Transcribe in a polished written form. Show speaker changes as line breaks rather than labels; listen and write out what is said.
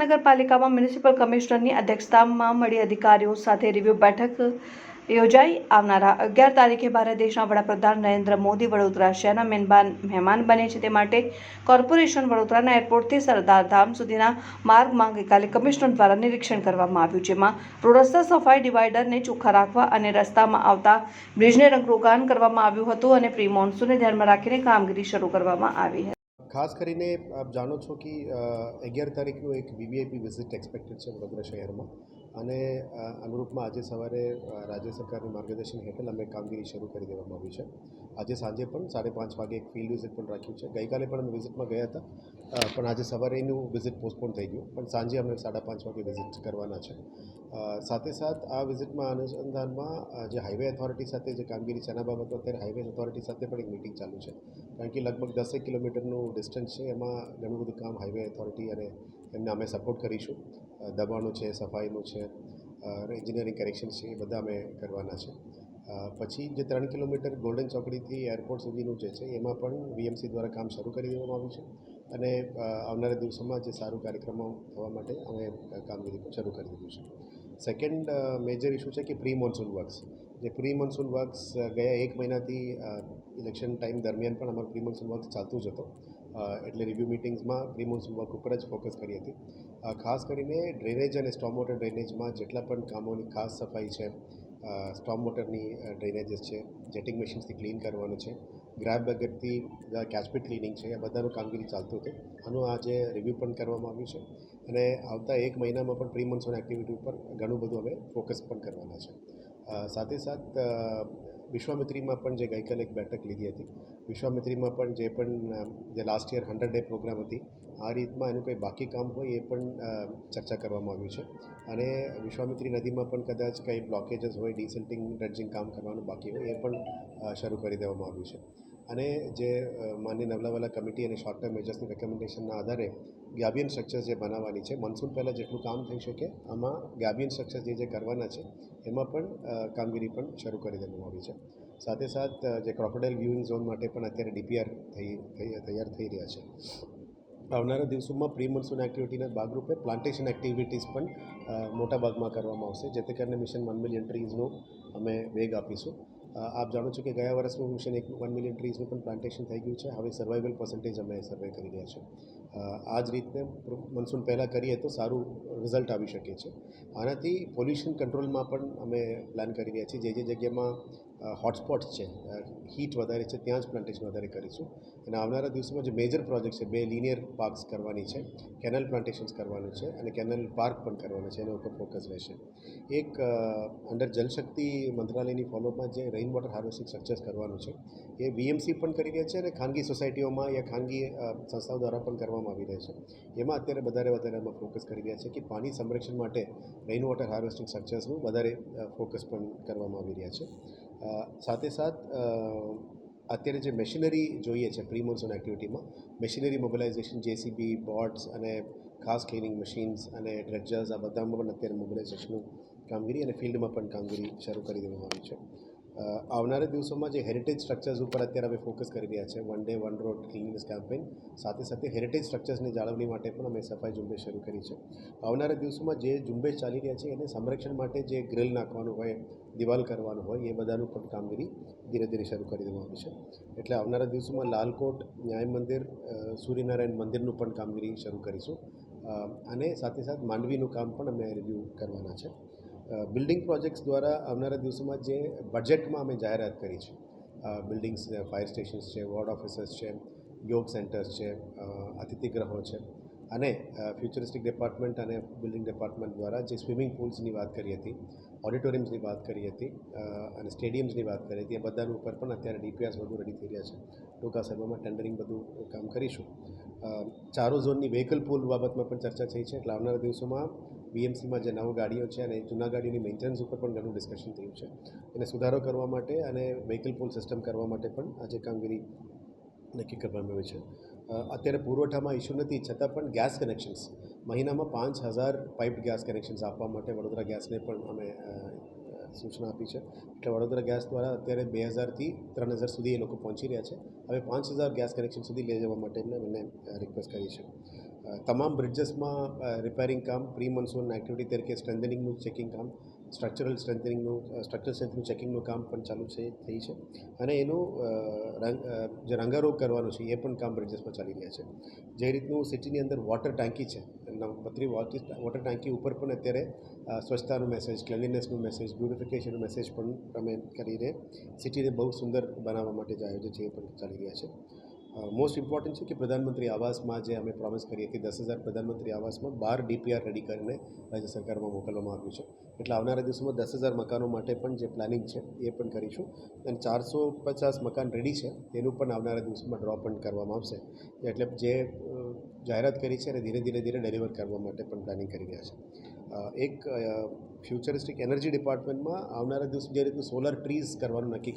મહાનગરપાલિકામાં મ્યુનિસિપલ કમિશનરની અધ્યક્ષતામાં મળી અધિકારીઓ સાથે રિવ્યુ બેઠક યોજાઈ. આવનારા 11 તારીખે ભારત દેશના વડાપ્રધાન નરેન્દ્ર મોદી વડોદરા શહેરના મહેમાન બને છે, તે માટે કોર્પોરેશન વડોદરાના એરપોર્ટથી સરદારધામ સુધીના માર્ગમાં ગઈકાલે કમિશનર દ્વારા નિરીક્ષણ કરવામાં આવ્યું, જેમાં રોડ રસ્તા સફાઈ, ડિવાઈડરને ચોખ્ખા રાખવા અને રસ્તામાં આવતા બ્રિજને રંગરોગાન કરવામાં આવ્યું હતું અને પ્રી મોન્સૂનને ધ્યાનમાં રાખીને કામગીરી શરૂ કરવામાં આવી હતી.
ખાસ કરીને આપ જાણો છો કે 11 તારીખનું એક વીવીઆઈપી વિઝિટ એક્સપેક્ટેડ છે વડોદરા શહેરમાં, અને અનુરૂપમાં આજે સવારે રાજ્ય સરકારની માર્ગદર્શન હેઠળ અમે કામગીરી શરૂ કરી દેવામાં આવી છે. આજે સાંજે પણ 5:30 વાગે એક ફિલ્ડ વિઝિટ પણ રાખ્યું છે. ગઈકાલે પણ અમે વિઝિટમાં ગયા હતા, પણ આજે સવારે એનું વિઝિટ પોસ્ટપોન થઈ ગયું, પણ સાંજે અમે 5:30 વાગે વિઝિટ કરવાના છે. સાથે સાથ આ વિઝિટમાં અનુસંધાનમાં જે હાઈવે ઓથોરિટી સાથે જે કામગીરી છે એના બાબતમાં અત્યારે હાઈવે ઓથોરિટી સાથે પણ એક મિટિંગ ચાલુ છે, કારણ કે લગભગ 10 કિલોમીટરનું ડિસ્ટન્સ છે. એમાં ઘણું બધું કામ હાઈવે ઓથોરિટી અને એમને અમે સપોર્ટ કરીશું. દબાણો છે, સફાઈનું છે, એન્જિનિયરિંગ કરેક્શન છે, એ બધા અમે કરવાના છે. પછી જે 3 કિલોમીટર ગોલ્ડન ચોકડીથી એરપોર્ટ સુધીનું જે છે એમાં પણ વીએમસી દ્વારા કામ શરૂ કરી દેવામાં આવ્યું છે, અને આવનારા દિવસોમાં જે સારું કાર્યક્રમો થવા માટે અમે કામગીરી પણ શરૂ કરી દીધું છે. સેકન્ડ મેજર ઇસ્યુ છે કે પ્રી મોન્સૂન વર્ક્સ. જે પ્રી મોન્સૂન વર્ક્સ ગયા 1 મહિનાથી ઇલેક્શન ટાઈમ દરમિયાન પણ અમારું પ્રી મોન્સૂન વર્ક્સ ચાલતું જ હતો, એટલે રિવ્યૂ મિટિંગ્સમાં પ્રી મોન્સૂન વર્ક ઉપર જ ફોકસ કરી હતી. ખાસ કરીને ડ્રેનેજ અને સ્ટોર્મ વોટર ડ્રેનેજમાં જેટલા પણ કામોની ખાસ સફાઈ છે, સ્ટોર્મ વોટરની ડ્રેનેજીસ છે, જેટિંગ મશીન્સથી ક્લીન કરવાનું છે, ગ્રેબ બકેટથી કેચપીટ ક્લિનિંગ છે, એ બધાનું કામગીરી ચાલતું હતું. આનું આજે રિવ્યૂ પણ કરવામાં આવ્યું છે, અને આવતા 1 મહિનામાં પણ પ્રી મોન્સૂન એક્ટિવિટી ઉપર ઘણું બધું અમે ફોકસ પણ કરવાના છે. સાથે સાથ વિશ્વામિત્રીમાં પણ જે ગઈકાલે એક બેઠક લીધી હતી, વિશ્વામિત્રીમાં પણ જે લાસ્ટ યર 100 ડે પ્રોગ્રામ હતી, આ રીતમાં એનું કંઈ બાકી કામ હોય એ પણ ચર્ચા કરવામાં આવ્યું છે, અને વિશ્વામિત્રી નદીમાં પણ કદાચ કંઈ બ્લોકેજીસ હોય, ડિસિલ્ટિંગ ડ્રેજિંગ કામ કરવાનું બાકી હોય એ પણ શરૂ કરી દેવામાં આવ્યું છે. અને જે માનનીય નવલાવાલા કમિટી અને શોર્ટ ટર્મ મેજર્સની રેકમેન્ડેશનના આધારે ગેબિયન સ્ટ્રક્ચર્સ જે બનાવવાની છે, મોન્સૂન પહેલાં જેટલું કામ થઈ શકે આમાં ગેબિયન સ્ટ્રક્ચર્સ જે કરવાના છે એમાં પણ કામગીરી પણ શરૂ કરી દેવામાં આવી છે. સાથે સાથ જે ક્રોકોડાઇલ વ્યુઇંગ ઝોન માટે પણ અત્યારે ડીપીઆર તૈયાર થઈ રહ્યા છે. આવનારા દિવસોમાં પ્રી મોન્સૂન એક્ટિવિટીના ભાગરૂપે પ્લાન્ટેશન એક્ટિવિટીઝ પણ મોટા ભાગમાં કરવામાં આવશે, જેથી કરીને મિશન 1 મિલિયન ટ્રીઝનું અમે વેગ આપીશું. આપ જાણો છો કે ગયા વર્ષનું મિશન 1 મિલિયન ટ્રીઝનું પણ પ્લાન્ટેશન થઈ ગયું છે. હવે સર્વાઇવલ પર્સન્ટેજ અમે સર્વે કરી રહ્યા છે. આ જ રીતે મોન્સૂન પહેલાં કરીએ તો સારું રિઝલ્ટ આવી શકે છે. આનાથી પોલ્યુશન કંટ્રોલમાં પણ અમે પ્લાન કરી રહ્યા છીએ. જે જગ્યામાં હોટસ્પોટ્સ છે, હીટ વધારે છે, ત્યાં જ પ્લાન્ટેશન વધારે કરીશું. અને આવનારા દિવસોમાં જે મેજર પ્રોજેક્ટ છે, 2 લિનિયર પાર્ક્સ કરવાની છે, કેનલ પ્લાન્ટેશન્સ કરવાનું છે, અને કેનલ પાર્ક પણ કરવાનું છે, એના ઉપર ફોકસ રહેશે. એક અંડર જલશક્તિ મંત્રાલયની ફોલોઅપમાં જે રેઇન વોટર હાર્વેસ્ટિંગ સ્ટ્રક્ચર્સ કરવાનું છે, એ વીએમસી પણ કરી રહ્યા છે, અને ખાનગી સોસાયટીઓમાં યા ખાનગી સંસ્થાઓ દ્વારા પણ કરવામાં આવી રહ્યા છે. એમાં અત્યારે વધારે અમે ફોકસ કરી રહ્યા છે કે પાણી સંરક્ષણ માટે રેઇન વોટર હાર્વેસ્ટિંગ સ્ટ્રક્ચર્સનું વધારે ફોકસ પણ કરવામાં આવી રહ્યા છે. સાથે સાથ અત્યારે જે મશીનરી જોઈએ છે પ્રી મોન્સૂન એક્ટિવિટીમાં, મશીનરી મોબિલાઇઝેશન, જેસીબી, બોટ્સ અને ખાસ ક્લિનિંગ મશીન્સ અને ડ્રેજર્સ, આ બધામાં પણ અત્યારે મોબિલાઇઝેશનનું કામગીરી અને ફિલ્ડમાં પણ કામગીરી શરૂ કરી દેવામાં આવી છે. આવનારા દિવસોમાં જે હેરિટેજ સ્ટ્રક્ચર્સ ઉપર અત્યારે અમે ફોકસ કરી રહ્યા છે, 1 ડે 1 રોડ ક્લીનનેસ કેમ્પેઇન, સાથે હેરિટેજ સ્ટ્રક્ચર્સની જાળવણી માટે પણ અમે સફાઈ ઝુંબેશ શરૂ કરી છે. આવનારા દિવસોમાં જે ઝુંબેશ ચાલી રહ્યા છે એને સંરક્ષણ માટે જે ગ્રીલ નાખવાનું હોય, દિવાલ કરવાનું હોય, એ બધાનું પણ કામગીરી ધીરે શરૂ કરી દેવામાં આવી છે. એટલે આવનારા દિવસોમાં લાલકોટ, ન્યાય મંદિર, સૂર્યનારાયણ મંદિરનું પણ કામગીરી શરૂ કરીશું, અને સાથે માંડવીનું કામ પણ અમે રિવ્યૂ કરવાના છે. બિલ્ડિંગ પ્રોજેક્ટ્સ દ્વારા આવનારા દિવસોમાં જે બજેટમાં અમે જાહેરાત કરી છે, બિલ્ડિંગ્સ, ફાયર સ્ટેશન્સ છે, વોર્ડ ઓફિસર્સ છે, યોગ સેન્ટર્સ છે, અતિથિગૃહો છે, અને ફ્યુચરિસ્ટિક ડિપાર્ટમેન્ટ અને બિલ્ડિંગ ડિપાર્ટમેન્ટ દ્વારા જે સ્વિમિંગ પુલ્સની વાત કરી હતી, ઓડિટોરિયમ્સની વાત કરી હતી, અને સ્ટેડિયમ્સની વાત કરી હતી, એ બધાનું ઉપર પણ અત્યારે ડીપીઆર્સ બધું રેડી થઈ રહ્યા છે. ટૂંકા સમયમાં ટેન્ડરિંગ બધું કામ કરીશું. ચારો ઝોનની વ્હીકલ પૂલ બાબતમાં પણ ચર્ચા થઈ છે, એટલે આવનારા દિવસોમાં બીએમસીમાં જે નવી ગાડીઓ છે અને જૂના ગાડીઓની મેન્ટેનન્સ ઉપર પણ ઘણું ડિસ્કશન થયું છે. એને સુધારો કરવા માટે અને વ્હીકલ પૂલ સિસ્ટમ કરવા માટે પણ આજે કામગીરી નક્કી કરવામાં આવી છે. અત્યારે પુરવઠામાં ઇસ્યુ નથી, છતાં પણ ગેસ કનેક્શન્સ મહિનામાં 5000 પાઇપ્ડ ગેસ કનેક્શન્સ આપવા માટે વડોદરા ગેસને પણ અમે સૂચના આપી છે. એટલે વડોદરા ગેસ દ્વારા અત્યારે 2000થી 3000 સુધી એ લોકો પહોંચી રહ્યા છે. હવે 5000 ગેસ કનેક્શન સુધી લઈ જવા માટે એમને રિક્વેસ્ટ કરી છે. તમામ બ્રિજેસમાં રિપેરિંગ કામ પ્રી મોન્સૂન એક્ટિવિટી તરીકે સ્ટ્રેન્થનિંગનું ચેકિંગ કામ સ્ટ્રક્ચરલ સ્ટ્રેન્થનિંગનું ચેકિંગનું કામ પણ ચાલુ થઈ છે અને એનું જે રંગારોગ કરવાનું છે એ પણ કામ બ્રિજેસમાં ચાલી રહ્યા છે. જે રીતનું સિટીની અંદર વોટર ટાંકી છે 32 વોટર ટાંકી ઉપર પણ અત્યારે સ્વચ્છતાનું મેસેજ, ક્લિનલીનેસનું મેસેજ, બ્યુટિફિકેશનનું મેસેજ પણ અમે કરીને સિટીને બહુ સુંદર બનાવવા માટે જે આયોજન છે એ પણ ચાલી રહ્યા છે. મોસ્ટ ઇમ્પોર્ટન્ટ છે કે પ્રધાનમંત્રી આવાસમાં જે અમે પ્રોમિસ કરીએ કે 10,000 પ્રધાનમંત્રી આવાસમાં 12 DPR રેડી કરીને રાજ્ય સરકારમાં મોકલવામાં આવ્યું છે. એટલે આવનારા દિવસોમાં 10,000 મકાનો માટે પણ જે પ્લાનિંગ છે એ પણ કરીશું અને 450 મકાન રેડી છે એનું પણ આવનારા દિવસોમાં ડ્રો પણ કરવામાં આવશે. એટલે જે જાહેરાત કરી છે અને ધીરે ધીરે ડિલિવર કરવા માટે પણ પ્લાનિંગ કરી રહ્યા છે. એક ફ્યુચરિસ્ટિક એનર્જી ડિપાર્ટમેન્ટમાં આવનારા દિવસ જે રીતનું સોલર ટ્રીઝ કરવાનું નક્કી